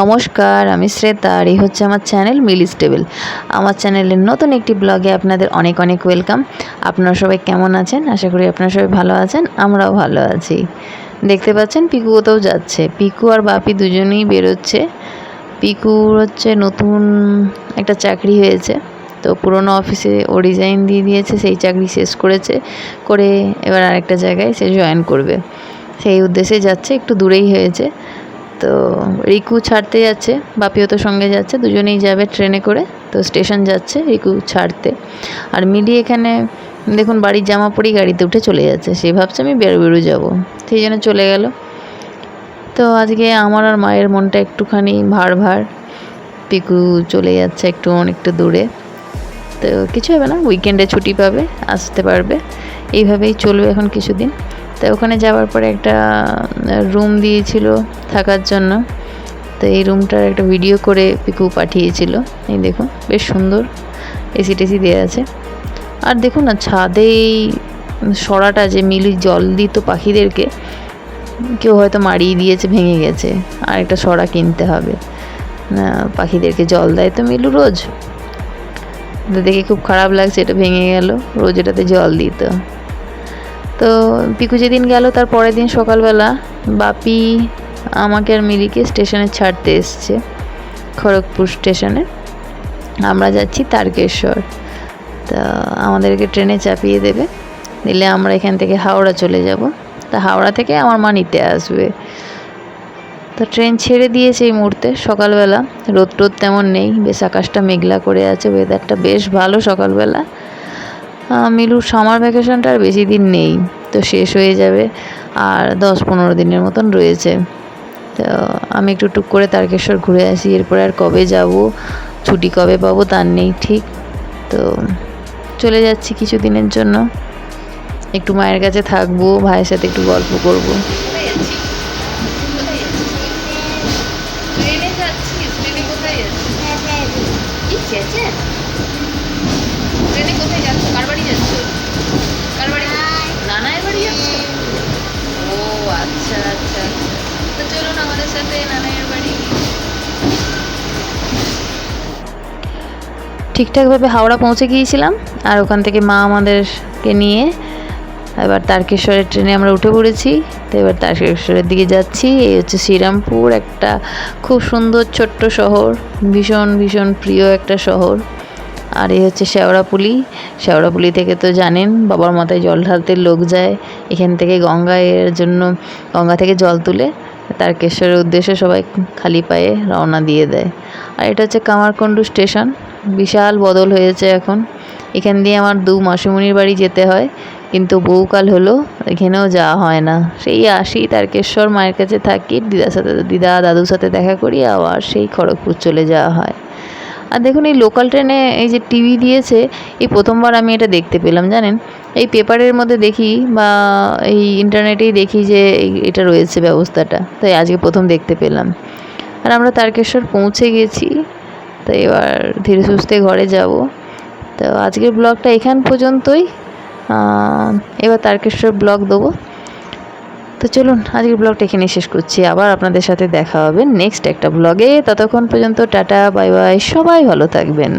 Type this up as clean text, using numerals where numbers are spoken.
নমস্কার, আমি শ্রেতা আর এই হচ্ছে আমার চ্যানেল মিলি স্টেবল। আমার চ্যানেলের নতুন একটি ব্লগে আপনাদের অনেক অনেক ওয়েলকাম। আপনারা সবাই কেমন আছেন? আশা করি আপনারা সবাই ভালো আছেন, আমরাও ভালো আছি। দেখতে পাচ্ছেন পিকু কোথাও যাচ্ছে। পিকু আর বাপি দুজনেই বেরোচ্ছে। পিকুর হচ্ছে নতুন একটা চাকরি হয়েছে, তো পুরনো অফিসে ও রিজাইন দিয়ে দিয়েছে, সেই চাকরি শেষ করে এবার আরেকটা জায়গায় সে জয়েন করবে, সেই উদ্দেশ্যে যাচ্ছে। একটু দূরেই হয়েছে, তো রিকু ছাড়তে যাচ্ছে, বাপিও তো সঙ্গে যাচ্ছে, দুজনেই যাবে ট্রেনে করে। তো স্টেশন যাচ্ছে রিকু ছাড়তে, আর মিলি এখানে দেখুন বাড়ির জামা পরেই গাড়িতে উঠে চলে যাচ্ছে। সে ভাবছে আমি বেরো যাবো, সেই জন্য চলে গেল। তো আজকে আমার আর মায়ের মনটা একটুখানি ভার। পিকু চলে যাচ্ছে অনেকটা দূরে, তো কিছু হবে না, উইকেন্ডে ছুটি পাবে, আসতে পারবে। এইভাবেই চলবে এখন কিছুদিন। তো ওখানে যাওয়ার পরে একটা রুম দিয়েছিল থাকার জন্য, তো এই রুমটার একটা ভিডিও করে পিকু পাঠিয়েছিল। এই দেখুন বেশ সুন্দর এসি টেসি দেওয়া আছে। আর দেখুন না, ছাদে এই সরাটা যে মিলি জল দিত পাখিদেরকে, কেউ হয়তো মারিয়ে দিয়েছে, ভেঙে গেছে, আর একটা সরা কিনতে হবে। পাখিদেরকে জল দেয় তো মিলু রোজ, দেখে খুব খারাপ লাগছে, এটা ভেঙে গেল, রোজ এটাতে জল দিত। তো পিকু যেদিন গেল তার পরের দিন সকালবেলা বাপি আমাকে আর মিলিকে স্টেশনে ছাড়তে এসছে, খড়গপুর স্টেশনে। আমরা যাচ্ছি তারকেশ্বর, তা আমাদেরকে ট্রেনে চাপিয়ে দেবে, দিলে আমরা এখান থেকে হাওড়া চলে যাব। তা হাওড়া থেকে আমার মা নিতে আসবে। তো ট্রেন ছেড়ে দিয়েছে এই মুহূর্তে, সকালবেলা রোদ তেমন নেই, বেশ আকাশটা মেঘলা করে আছে, ওয়েদারটা বেশ ভালো সকালবেলা। মিলুর সামার ভ্যাকেশনটা আর বেশি দিন নেই, তো শেষ হয়ে যাবে, আর 10-15 দিনের মতন রয়েছে। তো আমি একটু টুক করে তারকেশ্বর ঘুরে আসি, এরপরে আর কবে যাব, ছুটি কবে পাবো তার নেই ঠিক। তো চলে যাচ্ছি কিছুদিনের জন্য, একটু মায়ের কাছে থাকবো, ভাইয়ের সাথে একটু গল্প করবো। ট্রেনে কোথায় যাচ্ছ? কার বাড়ি যাচ্ছ? কার বাড়ি? নানার বাড়ি যাচ্ছ? ও আচ্ছা, তো চলুন আমাদের সাথে নানার বাড়ি। ঠিকঠাকভাবে হাওড়া পৌঁছে গিয়েছিলাম, আর ওখান থেকে মা আমাদেরকে নিয়ে এবার তারকেশ্বরের ট্রেনে আমরা উঠে পড়েছি। তো এবার তারকেশ্বরের দিকে যাচ্ছি। এই হচ্ছে শ্রীরামপুর, একটা খুব সুন্দর ছোট্ট শহর, ভীষণ প্রিয় একটা শহর। আর এই হচ্ছে শেওড়াপুলি থেকে তো জানেন বাবার মাথায় জল ঢালতে লোক যায়। এখান থেকে গঙ্গা থেকে জল তুলে তারকেশ্বরের উদ্দেশ্যে সবাই খালি পায়ে রওনা দিয়ে দেয়। আর এটা হচ্ছে কামারকুণ্ডু স্টেশন, বিশাল বদল হয়েছে এখন। এখান দিয়ে আমার 2 মাসিমণির বাড়ি যেতে হয়, কিন্তু বহুকাল হলো এখানেও যাওয়া হয় না। সেই আসি তারকেশ্বর, মায়ের কাছে থাকি, দিদা দাদুর সাথে দেখা করি, আবার সেই খড়গপুর চলে যাওয়া হয়। আর দেখুন এই লোকাল ট্রেনে এই যে টিভি দিয়েছে, এই প্রথমবার আমি এটা দেখতে পেলাম, জানেন। এই পেপারের মধ্যে দেখি বা এই ইন্টারনেটেই দেখি যে এটা রয়েছে ব্যবস্থাটা, তাই আজকে প্রথম দেখতে পেলাম। আর আমরা তারকেশ্বর পৌঁছে গেছি, তো এবার ধীরে সুস্থে ঘরে যাব। তো আজকের ব্লগটা এখান পর্যন্তই, এবার তারকেশ্বর ব্লগ দেবো। তো চলুন আজকের ব্লগটা এখানেই শেষ করছি, আবার আপনাদের সাথে দেখা হবে নেক্সট একটা ব্লগে। ততক্ষণ পর্যন্ত টাটা, বাই বাই, সবাই ভালো থাকবেন।